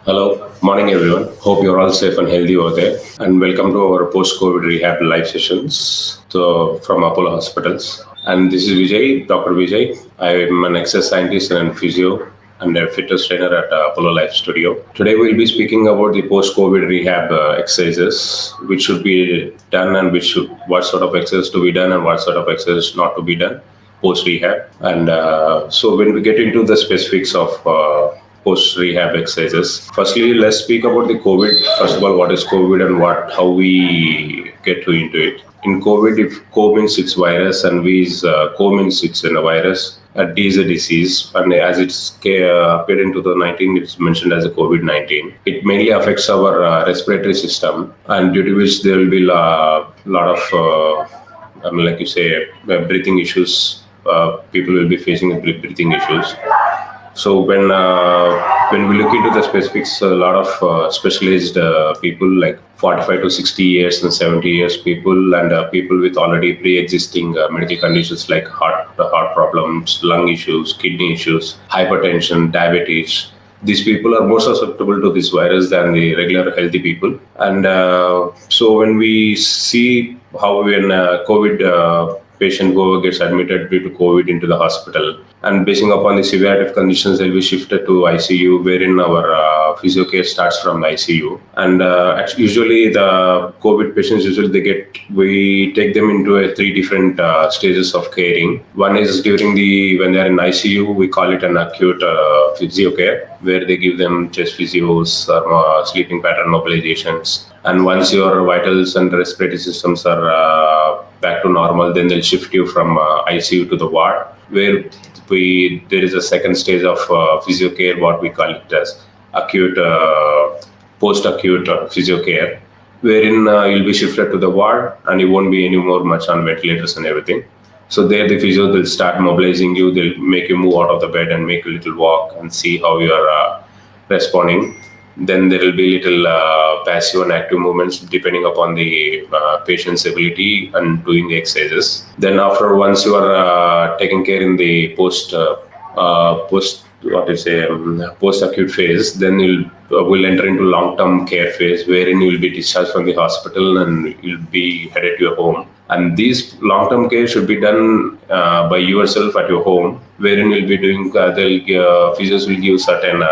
Hello, morning everyone. Hope you're all safe and healthy over there. And welcome to our post-COVID rehab live sessions from Apollo Hospitals. And this is Vijay, Dr. Vijay. I'm an exercise scientist and physio and a fitness trainer at Apollo Life Studio. Today we'll be speaking about the post-COVID rehab exercises, which should be done and what sort of exercises to be done and what sort of exercises not to be done post rehab. And so when we get into the specifics of post rehab exercises, firstly, let's speak about the COVID. First of all, what is COVID and how we get into it. In COVID, if CO means it's virus and V is CO means it's in a virus, D is a disease, and as it's appeared in 2019, it's mentioned as a COVID-19. It mainly affects our respiratory system, and due to which there will be a lot of, like you say, breathing issues. People will be facing breathing issues. So when we look into the specifics, a lot of specialized people like 45 to 60 years and 70 years people and people with already pre-existing medical conditions like heart problems, lung issues, kidney issues, hypertension, diabetes. These people are more susceptible to this virus than the regular healthy people. And so when we see how when COVID patient gets admitted due to COVID into the hospital, and basing upon the severity of conditions, they'll be shifted to ICU, wherein our physio care starts from ICU. And usually the COVID patients, we take them into three different stages of caring. One is when they're in ICU, we call it an acute physio care, where they give them chest physios or sleeping pattern mobilizations. And once your vitals and respiratory systems are back to normal, then they'll shift you from ICU to the ward, where there is a second stage of physio care, what we call it as acute, post-acute physio care, wherein you'll be shifted to the ward and you won't be anymore much on ventilators and everything. So there the physio will start mobilizing you, they'll make you move out of the bed and make a little walk and see how you are responding. Then there will be little passive and active movements depending upon the patient's ability and doing the exercises. Then once you are taking care in the post acute phase, then we'll enter into long-term care phase, wherein you will be discharged from the hospital and you'll be headed to your home. And these long-term care should be done by yourself at your home, wherein you'll be doing physios will give certain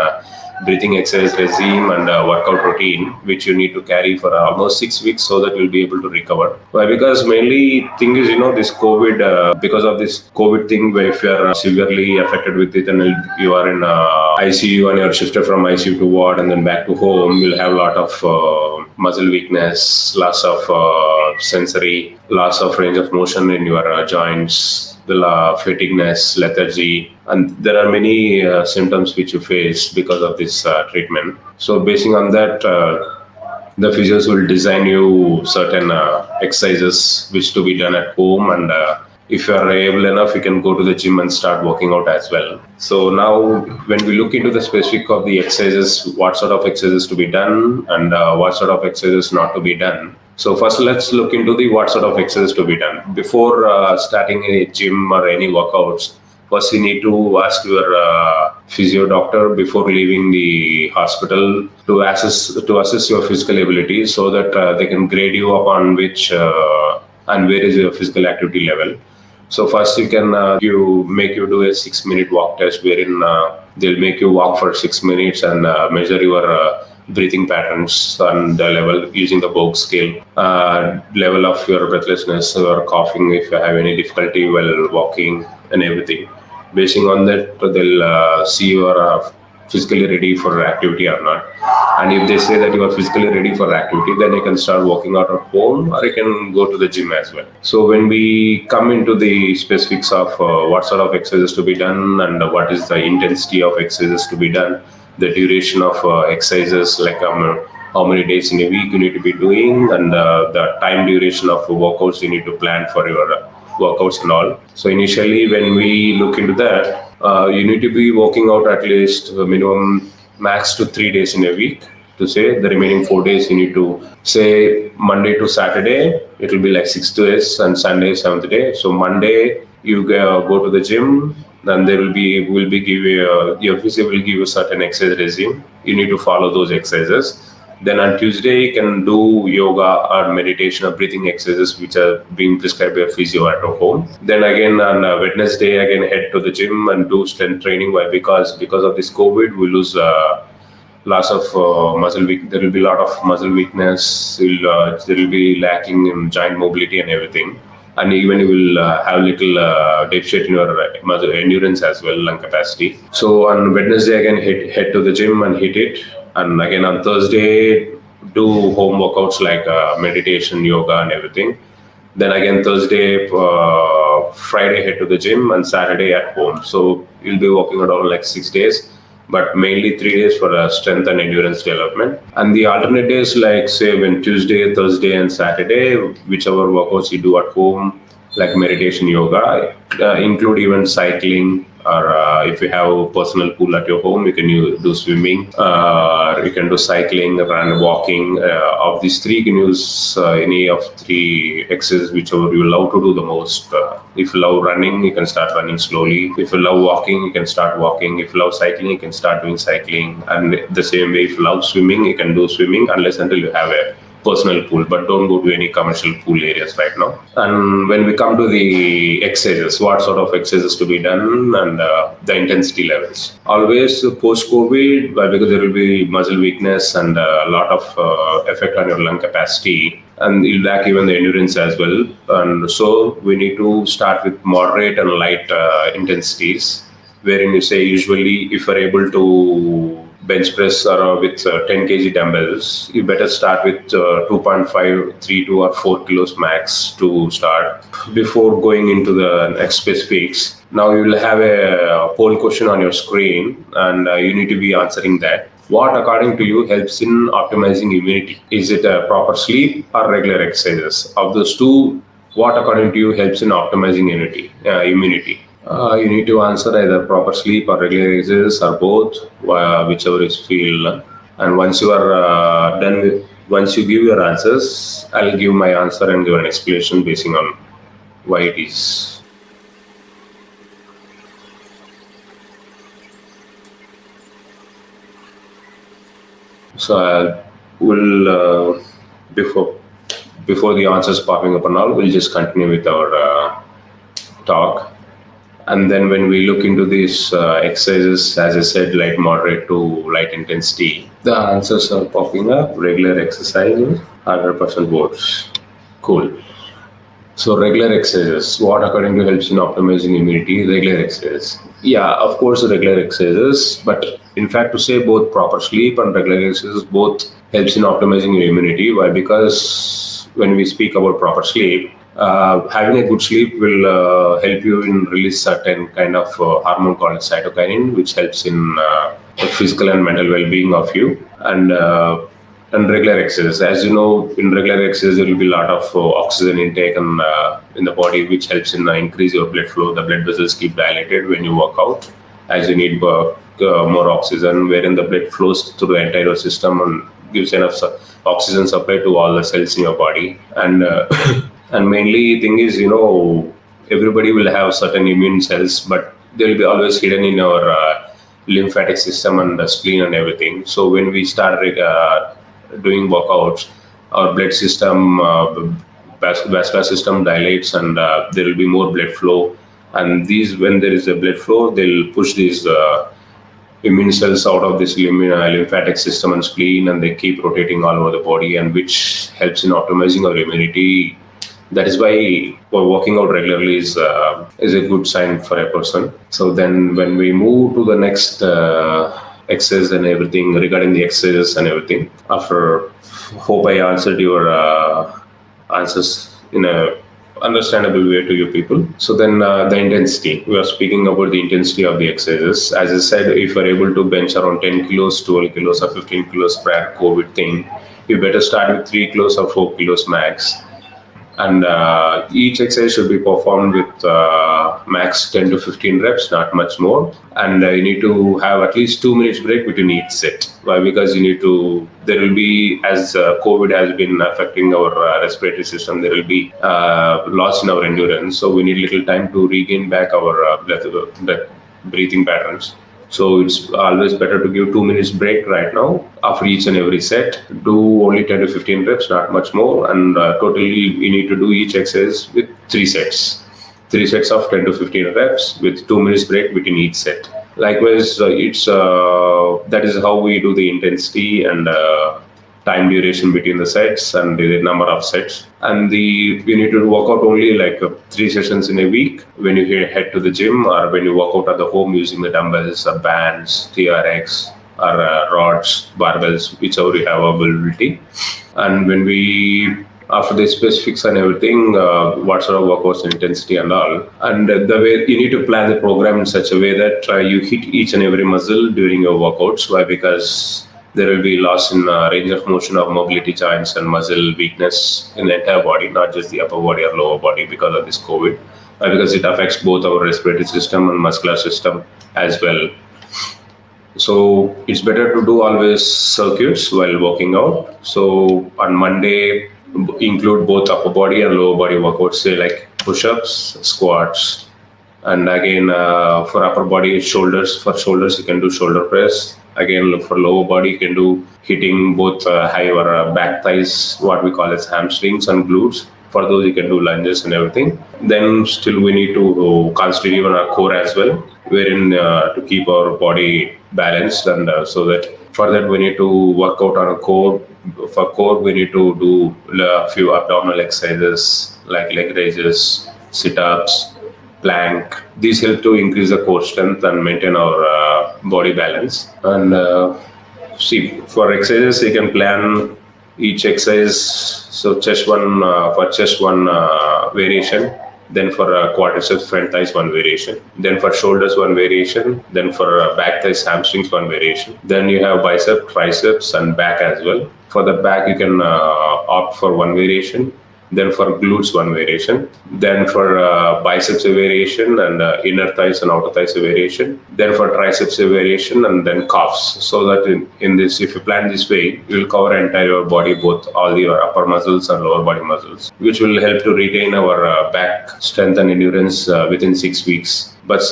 breathing exercise regime and workout routine, which you need to carry for almost 6 weeks so that you'll be able to recover. Why? Because mainly thing is, this COVID, because of this COVID thing, where if you are severely affected with it and you are in ICU and you're shifted from ICU to ward and then back to home, you'll have a lot of muscle weakness, loss of sensory, loss of range of motion in your joints, the fatigueness, lethargy, and there are many symptoms which you face because of this treatment. So basing on that, the physios will design you certain exercises which to be done at home, and if you are able enough, you can go to the gym and start working out as well. So now when we look into the specific of the exercises, what sort of exercises to be done and what sort of exercises not to be done. So first, let's look into the what sort of exercises to be done. Before starting a gym or any workouts, first you need to ask your physio doctor before leaving the hospital to assess your physical ability, so that they can grade you upon which and where is your physical activity level. So first you can make you do a 6-minute walk test, wherein they'll make you walk for 6 minutes and measure your breathing patterns and the level using the Bogue scale, level of your breathlessness or coughing if you have any difficulty while walking and everything. Basing on that, they'll see you are physically ready for activity or not. And if they say that you are physically ready for activity, then you can start working out at home or you can go to the gym as well. So when we come into the specifics of what sort of exercises to be done and what is the intensity of exercises to be done, the duration of exercises, like how many days in a week you need to be doing, and the time duration of workouts you need to plan for your workouts and all. So initially when we look into that, you need to be working out at least minimum max to 3 days in a week. To say the remaining 4 days you need to say Monday to Saturday, it will be like 6 days, and Sunday 7th day. So Monday you go to the gym, Then there will be give you your physio will give you certain exercise regime. You need to follow those exercises. Then on Tuesday you can do yoga or meditation or breathing exercises which are being prescribed by a physio at home. Then again on Wednesday again head to the gym and do strength training. Why? Because of this COVID we lose loss of muscle weak. There will be a lot of muscle weakness. There will be lacking in joint mobility and everything, and even you will have little deficit in your muscle endurance as well, lung capacity. So on Wednesday again head to the gym and hit it, and again on Thursday do home workouts like meditation, yoga, and everything. Then again Thursday, Friday head to the gym, and Saturday at home. So you'll be working around like 6 days, but mainly 3 days for strength and endurance development. And the alternate days, like say when Tuesday, Thursday, and Saturday, whichever workouts you do at home, like meditation, yoga, include even cycling, or if you have a personal pool at your home, you can do swimming, you can do cycling, run, walking. Of these three, you can use any of three exercises, whichever you love to do the most. If you love running, you can start running slowly. If you love walking, you can start walking. If you love cycling, you can start doing cycling. And the same way, if you love swimming, you can do swimming unless until you have a personal pool, but don't go to any commercial pool areas right now. And when we come to the exercises, what sort of exercises to be done and the intensity levels. Always post-COVID, because there will be muscle weakness and a lot of effect on your lung capacity, and you'll lack even the endurance as well. And so we need to start with moderate and light intensities, wherein you say usually if you're able to bench press or with 10 kg dumbbells, you better start with 2.5, 3, 2 or 4 kilos max to start before going into the next specifics. Now you will have a poll question on your screen, and you need to be answering that. What according to you helps in optimizing immunity? Is it a proper sleep or regular exercises? Of those two, what according to you helps in optimizing immunity? You need to answer either proper sleep or regular exercises or both, whichever is feel. And once you are once you give your answers, I'll give my answer and give an explanation based on why it is. So I will before the answers popping up and all, we'll just continue with our talk. And then when we look into these exercises, as I said, light, moderate to light intensity, the answers are popping up. Regular exercises, 100% votes. Cool. So regular exercises, what according to helps in optimizing immunity? Regular exercises. Yeah, of course, regular exercises. But in fact, to say both proper sleep and regular exercises both helps in optimizing your immunity. Why? Because when we speak about proper sleep, having a good sleep will help you in release certain kind of hormone called cytokinin, which helps in the physical and mental well-being of you. And regular exercise, as you know, in regular exercise there will be a lot of oxygen intake and in the body, which helps in increase your blood flow. The blood vessels keep dilated when you work out, as you need more oxygen, wherein the blood flows through the entire system and gives enough oxygen supply to all the cells in your body. And and mainly thing is, everybody will have certain immune cells, but they will be always hidden in our lymphatic system and the spleen and everything. So when we start doing workouts, our blood system, vascular system dilates, and there will be more blood flow. And when there is a blood flow, they'll push these immune cells out of this lymphatic system and spleen, and they keep rotating all over the body, and which helps in optimizing our immunity. That is why working out regularly is a good sign for a person. So then when we move to the next exercise and everything, regarding the exercises and everything, after hope I answered your answers in a understandable way to you people. So then the intensity, we are speaking about the intensity of the exercises. As I said, if you're able to bench around 10 kilos, 12 kilos or 15 kilos prior COVID thing, you better start with 3 kilos or 4 kilos max. And each exercise should be performed with max 10 to 15 reps, not much more. And you need to have at least 2 minutes break between each set. Why? Because there will be, as COVID has been affecting our respiratory system, there will be loss in our endurance. So we need little time to regain back our breathing patterns. So it's always better to give 2 minutes break right now after each and every set. Do only 10 to 15 reps, not much more. And totally you need to do each exercise with 3 sets. 3 sets of 10 to 15 reps with 2 minutes break between each set. Likewise, that is how we do the intensity and time duration between the sets and the number of sets. And you need to work out only like 3 sessions in a week when you head to the gym, or when you work out at the home using the dumbbells or bands, TRX, or rods, barbells, whichever you have availability. And when after the specifics and everything, what sort of workouts, intensity and all, and the way you need to plan the program in such a way that you hit each and every muscle during your workouts. Why? Because there will be loss in range of motion of mobility joints and muscle weakness in the entire body, not just the upper body or lower body, because of this COVID. Because it affects both our respiratory system and muscular system as well. So it's better to do always circuits while working out. So on Monday, include both upper body and lower body workouts, say like push-ups, squats. And again, for upper body, shoulders. For shoulders, you can do shoulder press. Again, for lower body, you can do hitting both high or back thighs, what we call as hamstrings and glutes. For those, you can do lunges and everything. Then still we need to concentrate even our core as well, wherein to keep our body balanced. And so that for that, we need to work out on a core. For core, we need to do a few abdominal exercises like leg raises, sit-ups, plank. These help to increase the core strength and maintain our body balance. And for exercises, you can plan each exercise. So chest one variation. Then for quadriceps, front thighs, one variation. Then for shoulders, one variation. Then for back thighs, hamstrings, one variation. Then you have bicep, triceps, and back as well. For the back, you can opt for one variation. Then for glutes, one variation. Then for biceps, a variation, and inner thighs and outer thighs, a variation. Then for triceps, a variation, and then calves. So that in this, if you plan this way, you will cover entire body, both all your upper muscles and lower body muscles, which will help to retain our back strength and endurance within 6 weeks. But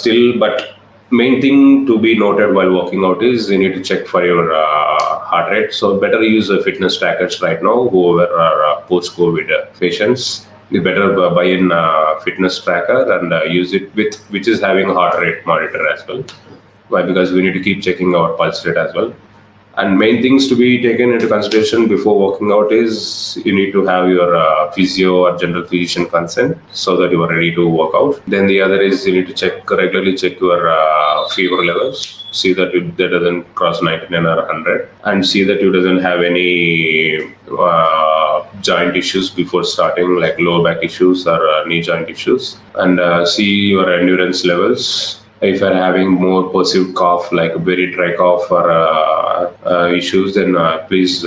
main thing to be noted while working out is you need to check for your heart rate. So better use fitness trackers right now, whoever are post-COVID patients. You better buy in fitness tracker and use it which is having heart rate monitor as well. Why? Because we need to keep checking our pulse rate as well. And main things to be taken into consideration before working out is you need to have your physio or general physician consent so that you are ready to work out. Then the other is you need to regularly check your fever levels. See that it doesn't cross 99 or 100, and see that you doesn't have any joint issues before starting, like lower back issues or knee joint issues. And see your endurance levels. If you're having more perceived cough, like a very dry cough or issues, then please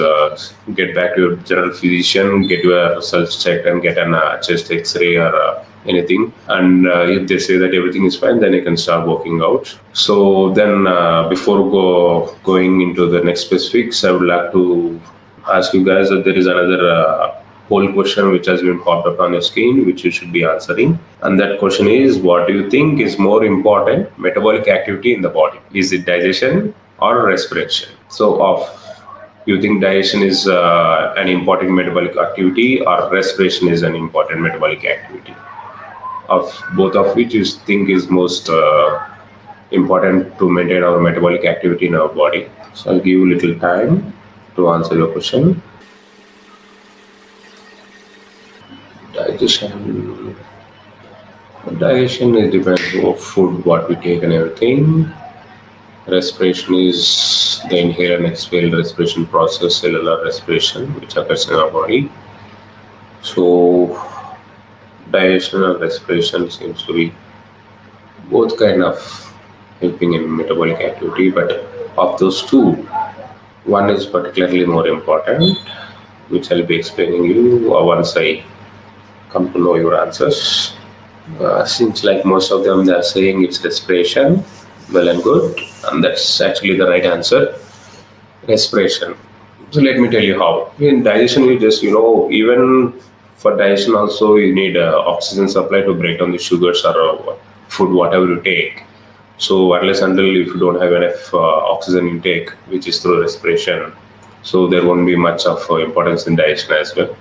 get back to your general physician, get yourself checked and get a chest x-ray or anything. And if they say that everything is fine, then you can start working out. So then before going into the next specifics, I would like to ask you guys that there is another poll question which has been popped up on your screen, which you should be answering. And that question is, what do you think is more important metabolic activity in the body? Is it digestion or respiration? So you think digestion is an important metabolic activity, or respiration is an important metabolic activity? Of both of which you think is most important to maintain our metabolic activity in our body? So I'll give you a little time to answer your question. Digestion is depends on food, what we take and everything. Respiration is the inhale and exhale respiration process, cellular respiration, which occurs in our body. So digestion and respiration seems to be both kind of helping in metabolic activity, but of those two, one is particularly more important, which I'll be explaining you once I come to know your answers. Seems like most of them they are saying it's respiration. Well and good, and that's actually the right answer. Respiration. So let me tell you how. In digestion, you just even for digestion also you need oxygen supply to break down the sugars or food whatever you take. So unless until if you don't have enough oxygen intake, which is through respiration, so there won't be much of importance in digestion as well.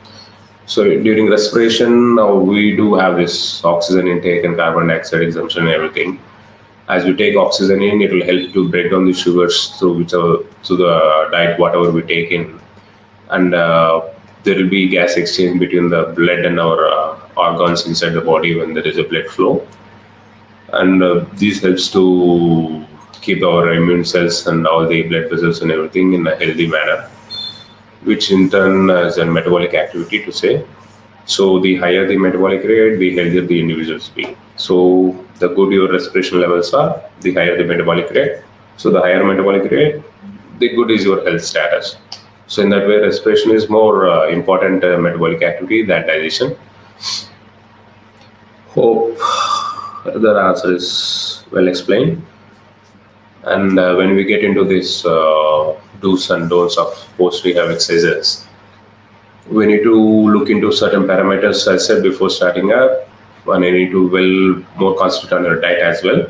So during respiration, now we do have this oxygen intake and carbon dioxide exemption and everything. As we take oxygen in, it will help to break down the sugars through the diet, whatever we take in, and there will be gas exchange between the blood and our organs inside the body when there is a blood flow, and this helps to keep our immune cells and all the blood vessels and everything in a healthy manner, which in turn is a metabolic activity to say. So the higher the metabolic rate, the healthier the individuals be. So the good your respiration levels are, the higher the metabolic rate. So the higher metabolic rate, the good is your health status. So in that way, respiration is more important metabolic activity than digestion. Hope the answer is well explained. And when we get into this do's and don'ts of post-rehab exercises, we need to look into certain parameters, I said before starting up, and you need to more concentrate on your diet as well.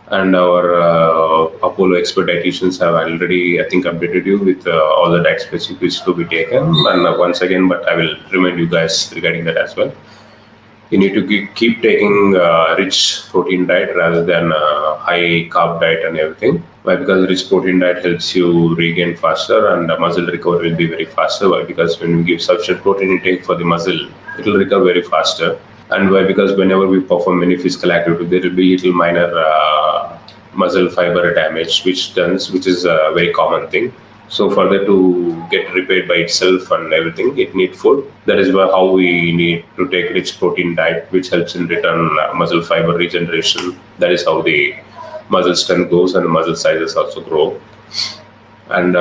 And our Apollo expert dietitians have already, I think, updated you with all the diet specifics to be taken. And once again, but I will remind you guys regarding that as well. You need to keep taking rich protein diet rather than high carb diet and everything. Why? Because rich protein diet helps you regain faster and muscle recovery will be very faster. Why? Because when you give sufficient protein intake for the muscle, it will recover very faster. And why? Because whenever we perform any physical activity, there will be little minor muscle fiber damage, which is a very common thing. So for that to get repaired by itself and everything, it needs food. That is how we need to take rich protein diet, which helps in return muscle fiber regeneration. That is how the muscle strength goes and muscle sizes also grow. And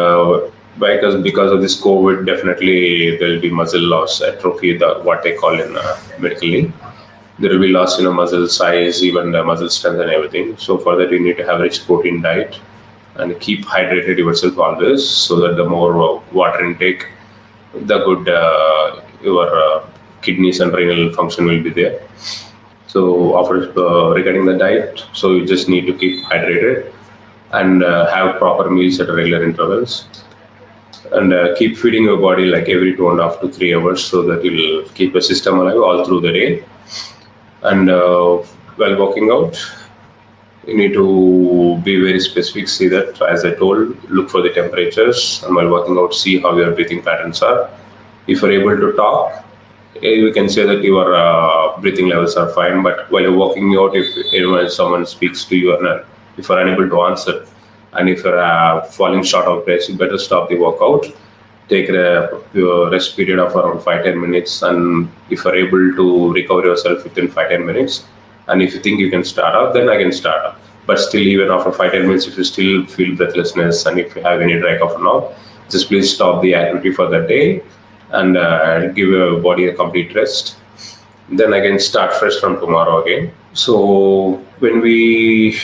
because of this COVID, definitely there will be muscle loss, atrophy, what they call in medically. There will be loss in muscle size, even the muscle strength and everything. So for that, you need to have rich protein diet and keep hydrated yourself always, so that the more water intake, the good your kidneys and renal function will be there. So regarding the diet, so you just need to keep hydrated and have proper meals at regular intervals, and keep feeding your body like every 2.5 to 3 hours, so that you will keep a system alive all through the day. And while working out, you need to be very specific. See that, as I told, look for the temperatures, and while working out, see how your breathing patterns are. If you're able to talk, we can say that your breathing levels are fine. But while you're working out, if someone speaks to you and if you're unable to answer, and if you're falling short of breath, you better stop the workout. Take a rest period of around 5-10 minutes, and if you're able to recover yourself within 5-10 minutes, and if you think you can start up, then I can start up. But still, even after 5-10 minutes, if you still feel breathlessness and if you have any dry cough or not, just please stop the activity for that day and give your body a complete rest. Then again, start fresh from tomorrow again. So when we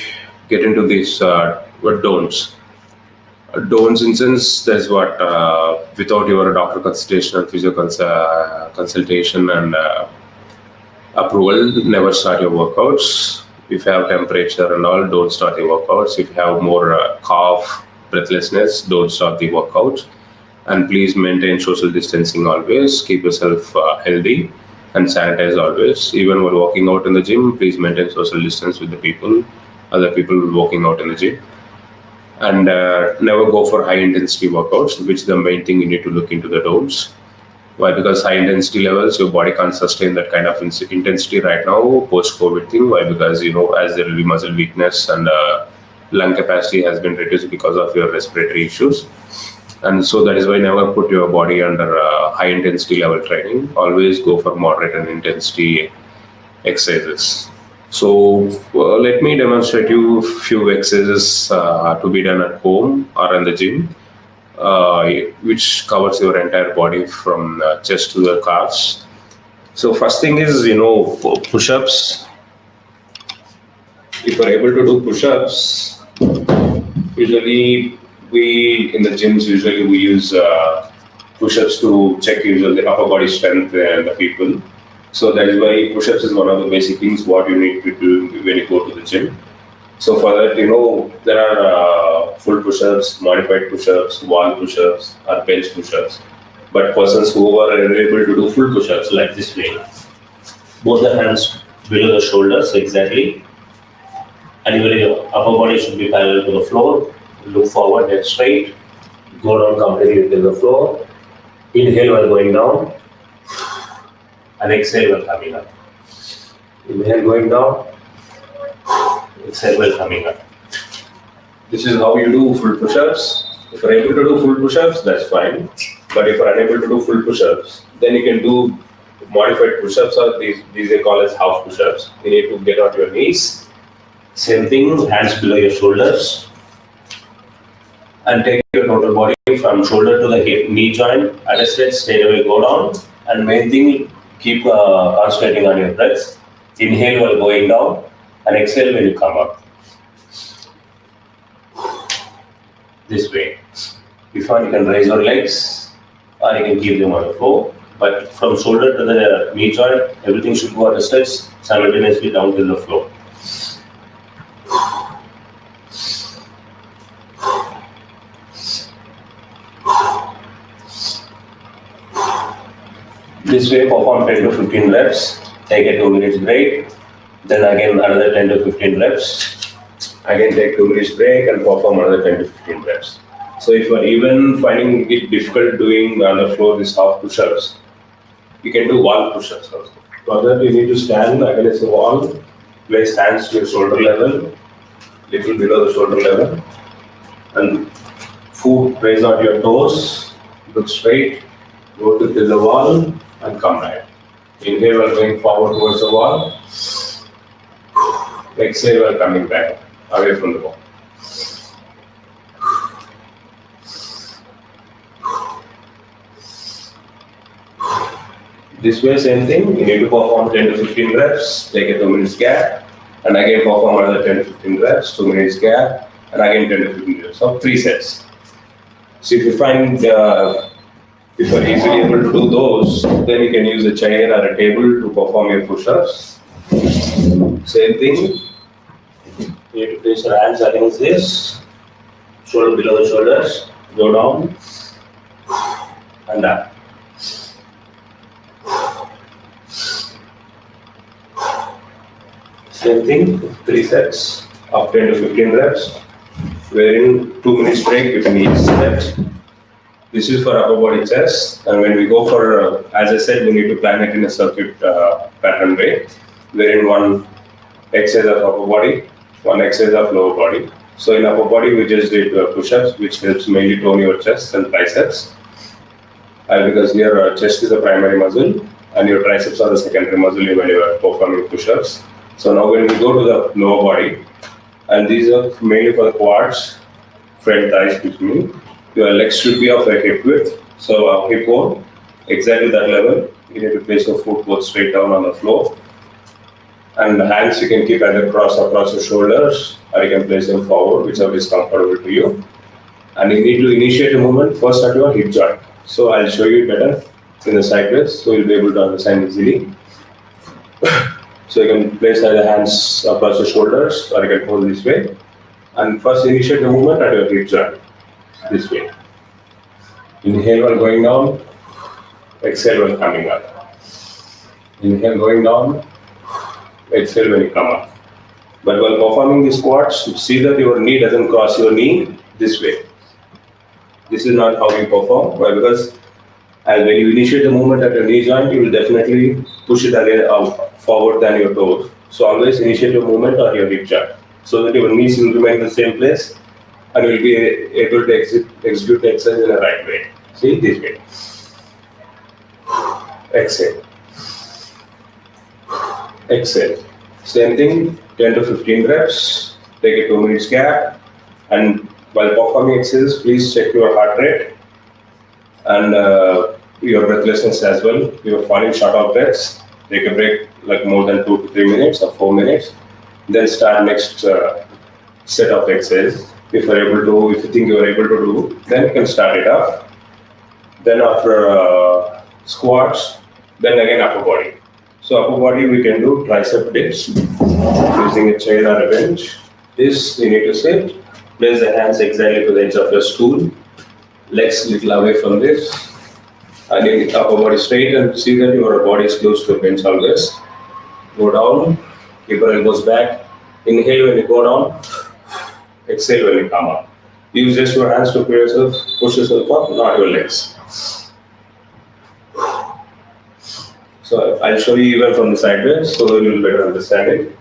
get into these what don'ts. Don'ts in sense, there's what without your doctor consultation and physio consultation and approval, never start your workouts. If you have temperature and all, don't start your workouts. If you have more cough, breathlessness, don't start the workout. And please maintain social distancing always. Keep yourself healthy and sanitize always. Even while walking out in the gym, please maintain social distance with the other people walking out in the gym. And never go for high intensity workouts, which is the main thing you need to look into the don'ts. Why? Because high intensity levels, your body can't sustain that kind of intensity right now, post-COVID thing. Why? Because, as there will be muscle weakness and lung capacity has been reduced because of your respiratory issues. And so that is why never put your body under high intensity level training. Always go for moderate and intensity exercises. So let me demonstrate you a few exercises to be done at home or in the gym, which covers your entire body from chest to the calves. So first thing is, push-ups. If you're able to do push-ups, usually we in the gyms we use push-ups to check usually the upper body strength and the people. So that is why push-ups is one of the basic things what you need to do when you go to the gym. So for that, there are full push-ups, modified push-ups, wall push-ups, or bench push-ups. But persons who are able to do full push-ups like this way, both the hands below the shoulders exactly, and even your upper body should be parallel to the floor. Look forward, head straight, go down completely to the floor. Inhale while going down, and exhale while coming up. Inhale going down, exhale while coming up. This is how you do full push-ups. If you're able to do full push-ups, that's fine. But if you're unable to do full push-ups, then you can do modified push-ups, or these they call as half push-ups. You need to get on your knees. Same thing, hands below your shoulders. And take your total body from shoulder to the hip, knee joint, at a stretch, straight away go down. And main thing, keep concentrating on your breath. Inhale while going down, and exhale when you come up. This way. If you want, you can raise your legs, or you can keep them on the floor. But from shoulder to the knee joint, everything should go at a stretch, simultaneously down to the floor. This way, perform 10 to 15 reps, take a 2 minutes break, then again another 10 to 15 reps, again take 2 minutes break and perform another 10 to 15 reps. So if you are even finding it difficult doing on the floor these half push-ups, you can do wall push-ups also. For that you need to stand against the wall, place hands to your shoulder level, little below the shoulder level, and foot raise out your toes, look straight, go to the wall and come back. Inhale while going forward towards the wall, exhale while coming back away from the wall. This way, same thing, you need to perform 10 to 15 reps, take a 2 minutes gap, and again perform another 10 to 15 reps, 2 minutes gap, and again 10 to 15 reps. So 3 sets. So if you find if you're easily able to do those, then you can use a chair or a table to perform your push-ups. Same thing, you need to place your hands against this, shoulder below the shoulders, go down, and up. Same thing, 3 sets of 10 to 15 reps, wherein 2 minutes break between each set. This is for upper body chest, and when we go for, as I said, we need to plan it in a circuit pattern way, wherein one exercise of upper body, one exercise of lower body. So in upper body, we just did push-ups, which helps mainly tone your chest and triceps, because your chest is the primary muscle, and your triceps are the secondary muscle when you are performing push-ups. So now when we go to the lower body, and these are mainly for the quads, front thighs between. Your legs should be of a hip width, so hip bone, exactly that level. You need to place your foot both straight down on the floor. And the hands you can keep either across your shoulders, or you can place them forward, whichever is comfortable to you. And you need to initiate a movement first at your hip joint. So I'll show you better in the sideways, so you'll be able to understand easily. So you can place either hands across your shoulders, or you can hold this way. And first initiate the movement at your hip joint. This way. Inhale while going down, exhale while coming up. Inhale going down, exhale when you come up. But while performing the squats, see that your knee doesn't cross your knee this way. This is not how you perform. Why? Because when you initiate the movement at your knee joint, you will definitely push it again forward than your toes. So always initiate your movement on your hip joint, so that your knees will remain in the same place, and you will be able to execute the exercise in the right way. See, this way. Exhale. Exhale. Same thing, 10 to 15 reps. Take a 2 minutes gap. And while performing exercises, please check your heart rate and your breathlessness as well. You are falling short of breaths. Take a break like more than 2 to 3 minutes or 4 minutes. Then start next set of exercise. If you think you are able to do, then you can start it up. Then after squats, then again upper body. So upper body we can do tricep dips using a chair or a bench. This you need to sit. Place the hands exactly to the edge of your stool. Legs little away from this. Again upper body straight and see that your body is close to the bench always. Go down. Keep your elbows back. Inhale when you go down. Exhale when you come up. Use just your hands to push yourself up, not your legs. So I'll show you even from the sideways so that you'll better understand it.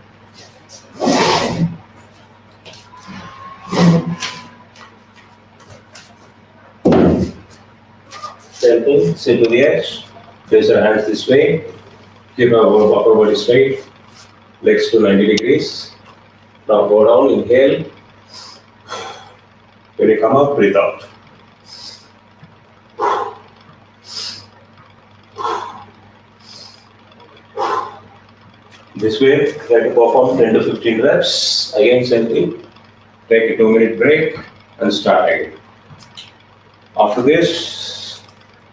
Same thing, sit to the edge, place your hands this way, keep your upper body straight, legs to 90 degrees. Now go down, inhale. When you come up, breathe out. This way, try to perform 10 to 15 reps. Again, same thing. Take a 2-minute break and start again. After this,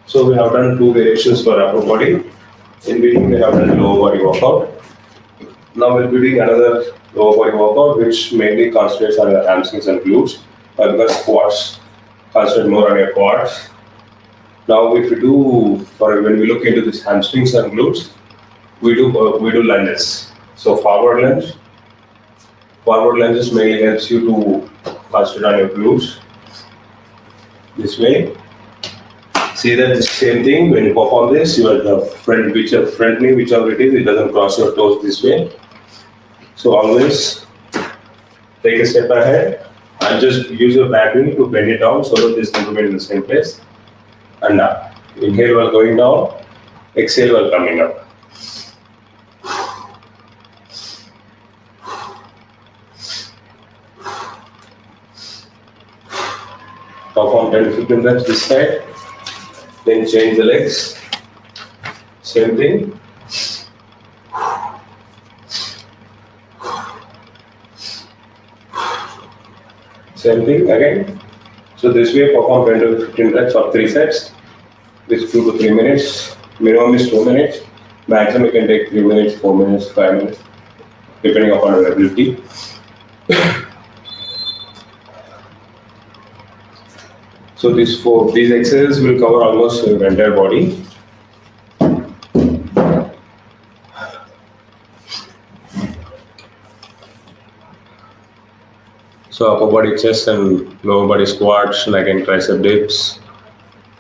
so we have done 2 variations for upper body. In between, we have done lower body workout. Now we'll be doing another lower body workout, which mainly concentrates on your hamstrings and glutes, because squats concentrate more on your quads. Now, if we do, when we look into these hamstrings and glutes, we do lunges. So forward lunge. Forward lunges mainly helps you to concentrate on your glutes. This way. See that the same thing when you perform this, your front knee, whichever it is, it doesn't cross your toes this way. So always take a step ahead and just use your back knee to bend it down so that this doesn't remain in the same place. And up. Inhale while going down, exhale while coming up. Perform 10 to 15 reps this side. Then change the legs. Same thing. Same thing again. So this way perform 10 to 15 reps of 3 sets. This 2 to 3 minutes. Minimum is 2 minutes. Maximum you can take 3 minutes, 4 minutes, 5 minutes, depending upon your ability. So these exercises will cover almost your entire body. So upper body chest and lower body squats, and again tricep dips,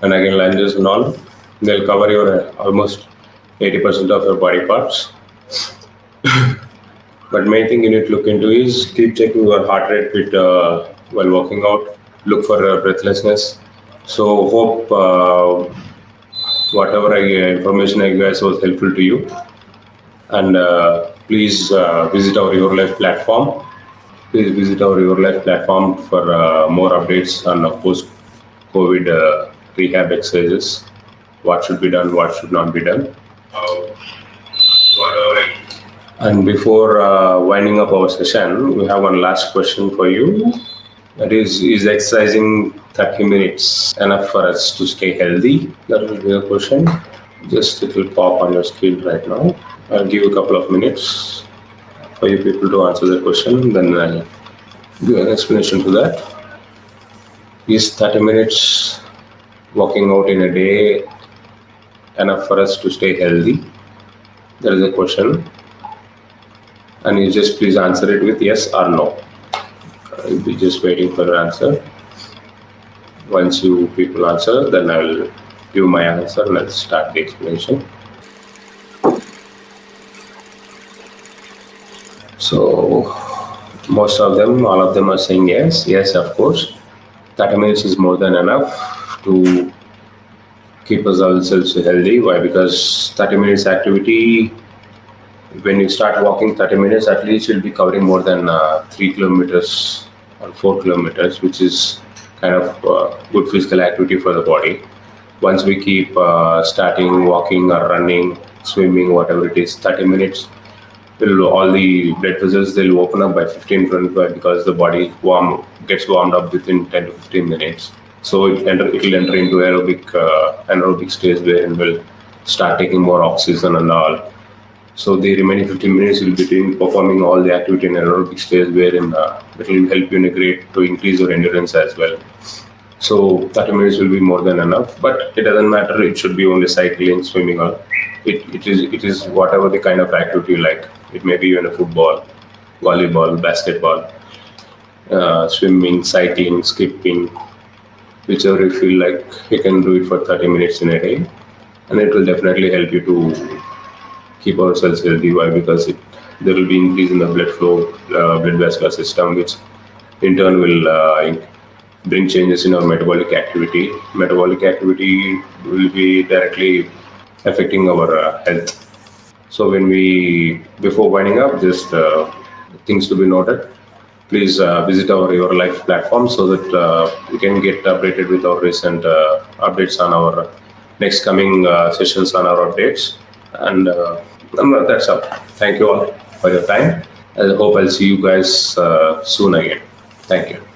and again lunges and all. They'll cover your almost 80% of your body parts. But main thing you need to look into is keep checking your heart rate with while working out. Look for breathlessness. So hope whatever information I guess was helpful to you. And please visit our Urlife platform. Please visit our Urlife platform for more updates on post-COVID rehab exercises. What should be done, what should not be done. And before winding up our session, we have one last question for you. That is exercising 30 minutes enough for us to stay healthy? That will be the question. Just it will pop on your screen right now. I'll give you a couple of minutes for you people to answer the question. Then I'll give an explanation to that. Is 30 minutes walking out in a day enough for us to stay healthy? That is a question. And you just please answer it with yes or no. I'll be just waiting for your answer. Once you people answer, then I will give my answer and I'll start the explanation. So most of them, all of them are saying yes. Yes, of course. 30 minutes is more than enough to keep us ourselves healthy. Why? Because 30 minutes activity, when you start walking 30 minutes, at least you'll be covering more than 3 kilometers or 4 kilometers, which is kind of good physical activity for the body. Once we keep starting walking or running swimming, whatever it is, 30 minutes. All the blood vessels, they'll open up by 15-25 because the body gets warmed up within 10 to 15 minutes. So it'll enter into anaerobic stage where it will start taking more oxygen and all. So the remaining 15 minutes will be performing all the activity in aerobic stage, wherein it will help you to increase your endurance as well. So 30 minutes will be more than enough, but it doesn't matter. It should be only cycling, swimming, or it is whatever the kind of activity you like. It may be even a football, volleyball, basketball, swimming, cycling, skipping, whichever you feel like. You can do it for 30 minutes in a day, and it will definitely help you to keep ourselves healthy. Why? Because there will be increase in the blood flow, blood vascular system, which in turn will bring changes in our metabolic activity. Metabolic activity will be directly affecting our health. So before winding up, just things to be noted. Please visit our Urlife platform so that you can get updated with our recent updates on our next coming sessions on our updates. And that's all. Thank you all for your time. I hope I'll see you guys soon again. Thank you.